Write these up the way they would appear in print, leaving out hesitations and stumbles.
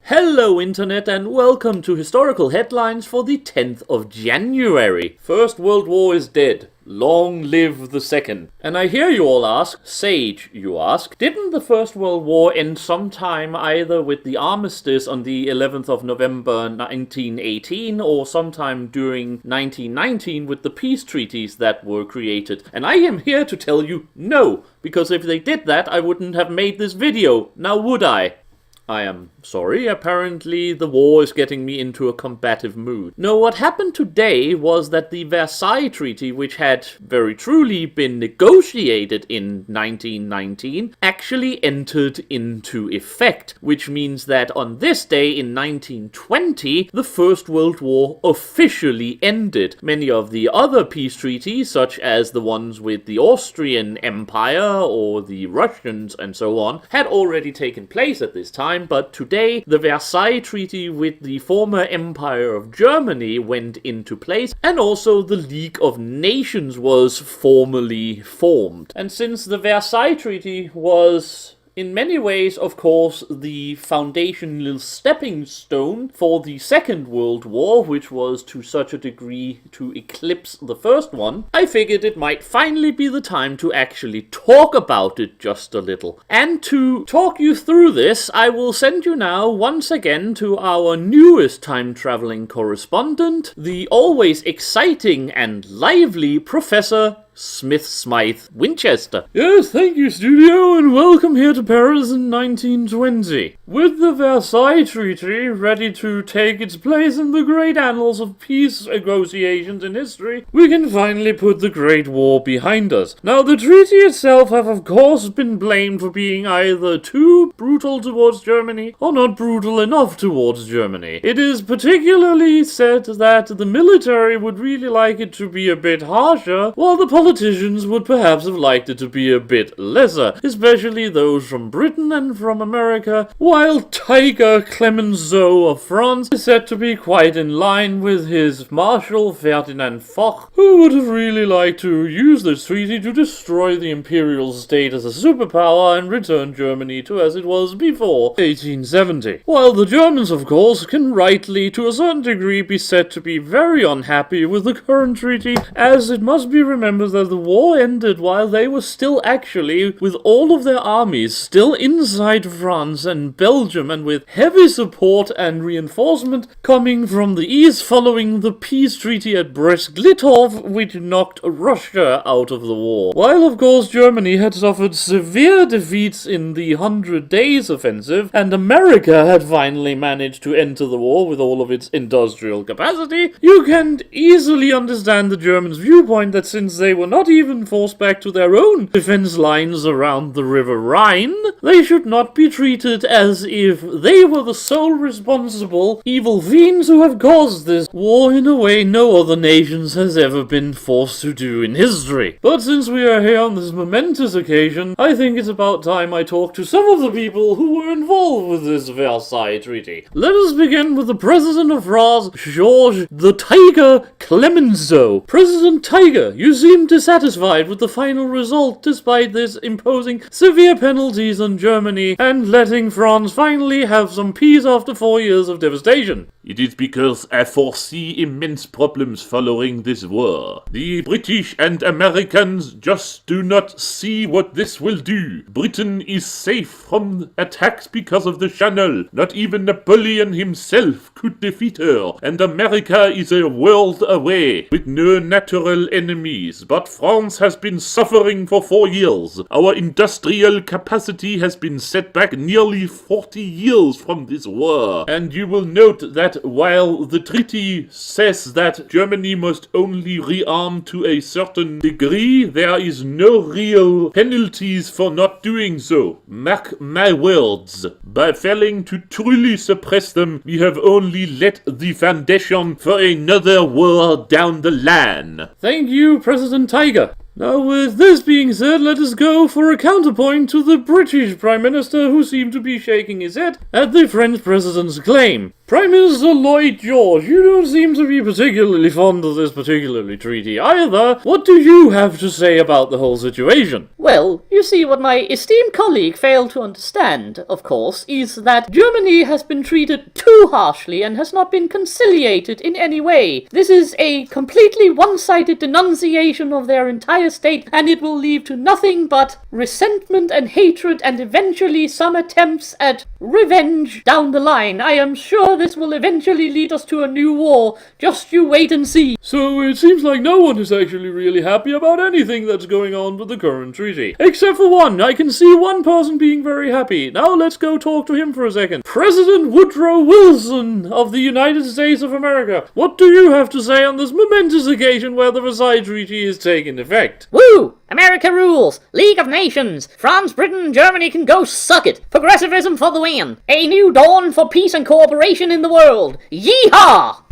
Hello Internet and welcome to Historical Headlines for the 10th of January. First World War is dead. Long live the second. And I hear you all ask, Sage, you ask, didn't the First World War end sometime either with the armistice on the 11th of November 1918 or sometime during 1919 with the peace treaties that were created? And I am here to tell you no, because if they did that I wouldn't have made this video, now would I? I am sorry, apparently the war is getting me into a combative mood. No, what happened today was that the Versailles Treaty, which had very truly been negotiated in 1919, actually entered into effect, which means that on this day in 1920, the First World War officially ended. Many of the other peace treaties, such as the ones with the Austrian Empire or the Russians and so on, had already taken place at this time. But today, the Versailles Treaty with the former Empire of Germany went into place, and also the League of Nations was formally formed. And since the Versailles Treaty was in many ways, of course, the foundational stepping stone for the Second World War, which was to such a degree to eclipse the first one, I figured it might finally be the time to actually talk about it just a little. And to talk you through this, I will send you now once again to our newest time-traveling correspondent, the always exciting and lively Professor Smith Smythe Winchester. Yes, thank you, studio, and welcome here to Paris in 1920. With the Versailles Treaty ready to take its place in the great annals of peace negotiations in history, we can finally put the Great War behind us. Now, the treaty itself have of course been blamed for being either too brutal towards Germany or not brutal enough towards Germany. It is particularly said that the military would really like it to be a bit harsher, while the politicians would perhaps have liked it to be a bit lesser, especially those from Britain and from America, while Tiger Clemenceau of France is said to be quite in line with his Marshal Ferdinand Foch, who would have really liked to use this treaty to destroy the imperial state as a superpower and return Germany to as it was before 1870. While the Germans, of course, can rightly, to a certain degree, be said to be very unhappy with the current treaty, as it must be remembered that the war ended while they were still actually, with all of their armies, still inside France and Belgium, and with heavy support and reinforcement coming from the east following the peace treaty at Brest-Litovsk, which knocked Russia out of the war. While, of course, Germany had suffered severe defeats in the 100 Days Offensive, and America had finally managed to enter the war with all of its industrial capacity, you can easily understand the Germans' viewpoint that since they were not even forced back to their own defense lines around the River Rhine, they should not be treated as if they were the sole responsible evil fiends who have caused this war in a way no other nations has ever been forced to do in history. But since we are here on this momentous occasion, I think it's about time I talk to some of the people who were involved with this Versailles Treaty. Let us begin with the President of France, Georges the Tiger Clemenceau. President Tiger, you seem dissatisfied with the final result despite this imposing severe penalties on Germany and letting France finally have some peace after 4 years of devastation. It is because I foresee immense problems following this war. The British and Americans just do not see what this will do. Britain is safe from attacks because of the Channel. Not even Napoleon himself could defeat her. And America is a world away, with no natural enemies. But France has been suffering for 4 years. Our industrial capacity has been set back nearly 40 years from this war. And you will note that while the treaty says that Germany must only rearm to a certain degree, there is no real penalties for not doing so. Mark my words. By failing to truly suppress them, we have only let the foundation for another war down the line. Thank you, President Tiger. Now, with this being said, let us go for a counterpoint to the British Prime Minister, who seemed to be shaking his head at the French President's claim. Prime Minister Lloyd George, you don't seem to be particularly fond of this particular treaty either. What do you have to say about the whole situation? Well, you see, what my esteemed colleague failed to understand, of course, is that Germany has been treated too harshly and has not been conciliated in any way. This is a completely one-sided denunciation of their entire state, and it will lead to nothing but resentment and hatred and eventually some attempts at revenge down the line. I am sure this will eventually lead us to a new war. Just you wait and see. So it seems like no one is actually really happy about anything that's going on with the current treaty. Except for one. I can see one person being very happy. Now let's go talk to him for a second. President Woodrow Wilson of the United States of America. What do you have to say on this momentous occasion where the Versailles Treaty is taking effect? Woo! America rules! League of Nations! France, Britain, Germany can go suck it! Progressivism for the win! A new dawn for peace and cooperation in the world! Yeehaw!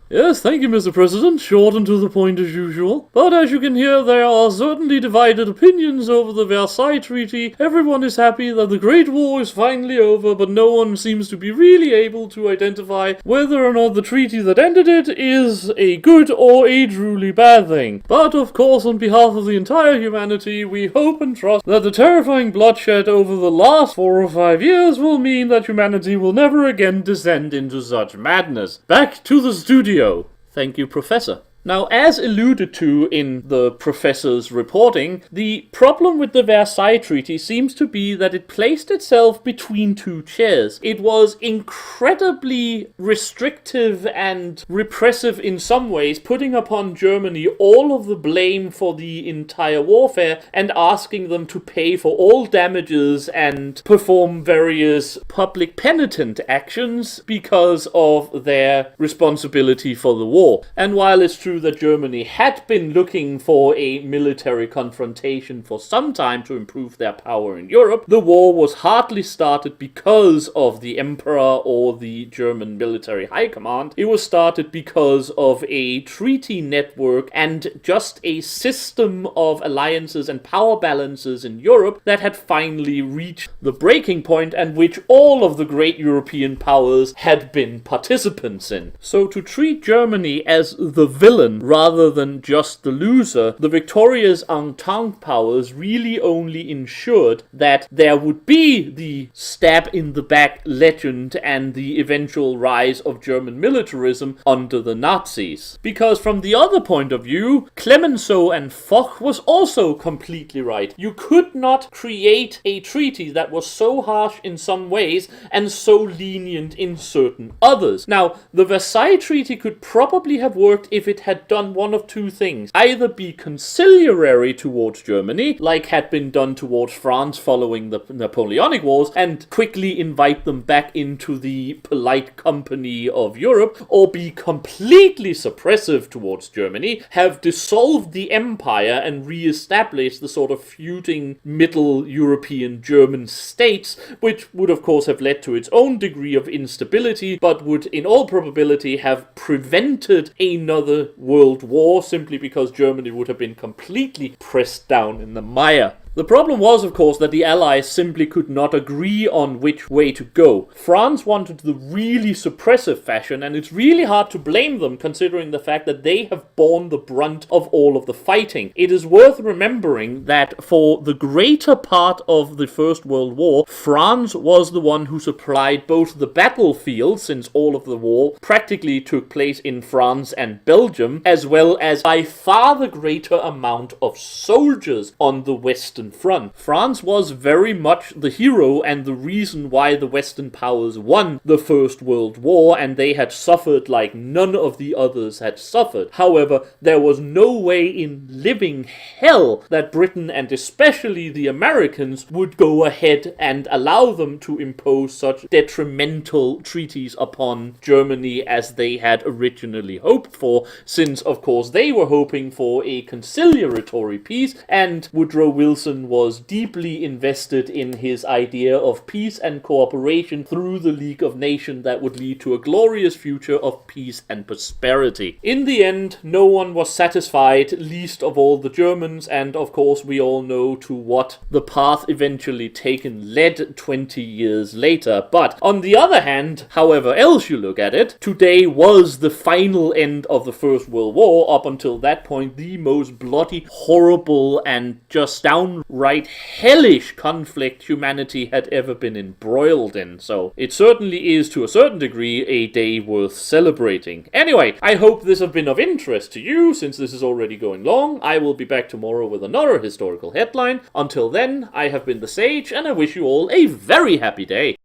Yes, thank you, Mr. President. Short and to the point as usual. But as you can hear, there are certainly divided opinions over the Versailles Treaty. Everyone is happy that the Great War is finally over, but no one seems to be really able to identify whether or not the treaty that ended it is a good or a truly bad thing. But of course, on behalf of the entire humanity, we hope and trust that the terrifying bloodshed over the last 4 or 5 years will mean that humanity will never again descend into such madness. Back to the studio. Thank you, Professor. Now, as alluded to in the professor's reporting, the problem with the Versailles Treaty seems to be that it placed itself between two chairs. It was incredibly restrictive and repressive in some ways, putting upon Germany all of the blame for the entire warfare and asking them to pay for all damages and perform various public penitent actions because of their responsibility for the war. And while it's true that Germany had been looking for a military confrontation for some time to improve their power in Europe, the war was hardly started because of the emperor or the German military high command. It was started because of a treaty network and just a system of alliances and power balances in Europe that had finally reached the breaking point and which all of the great European powers had been participants in. So to treat Germany as the villain rather than just the loser, the victorious Entente powers really only ensured that there would be the stab in the back legend and the eventual rise of German militarism under the Nazis. Because from the other point of view, Clemenceau and Foch was also completely right. You could not create a treaty that was so harsh in some ways and so lenient in certain others. Now, the Versailles Treaty could probably have worked if it had done one of two things. Either be conciliatory towards Germany, like had been done towards France following the Napoleonic Wars, and quickly invite them back into the polite company of Europe, or be completely suppressive towards Germany, have dissolved the empire and re-established the sort of feuding middle European German states, which would of course have led to its own degree of instability, but would in all probability have prevented another world war simply because Germany would have been completely pressed down in the mire. The problem was, of course, that the Allies simply could not agree on which way to go. France wanted the really suppressive fashion, and it's really hard to blame them considering the fact that they have borne the brunt of all of the fighting. It is worth remembering that for the greater part of the First World War, France was the one who supplied both the battlefield, since all of the war practically took place in France and Belgium, as well as by far the greater amount of soldiers on the Western Front. France was very much the hero and the reason why the Western powers won the First World War, and they had suffered like none of the others had suffered. However, there was no way in living hell that Britain and especially the Americans would go ahead and allow them to impose such detrimental treaties upon Germany as they had originally hoped for, since of course they were hoping for a conciliatory peace, and Woodrow Wilson person was deeply invested in his idea of peace and cooperation through the League of Nations that would lead to a glorious future of peace and prosperity. In the end, no one was satisfied, least of all the Germans, and of course we all know to what the path eventually taken led 20 years later. But on the other hand, however else you look at it, today was the final end of the First World War. Up until that point, the most bloody, horrible, and just downright hellish conflict humanity had ever been embroiled in. So it certainly is, to a certain degree, a day worth celebrating. Anyway, I hope this has been of interest to you, since this is already going long. I will be back tomorrow with another historical headline. Until then, I have been the Sage, and I wish you all a very happy day.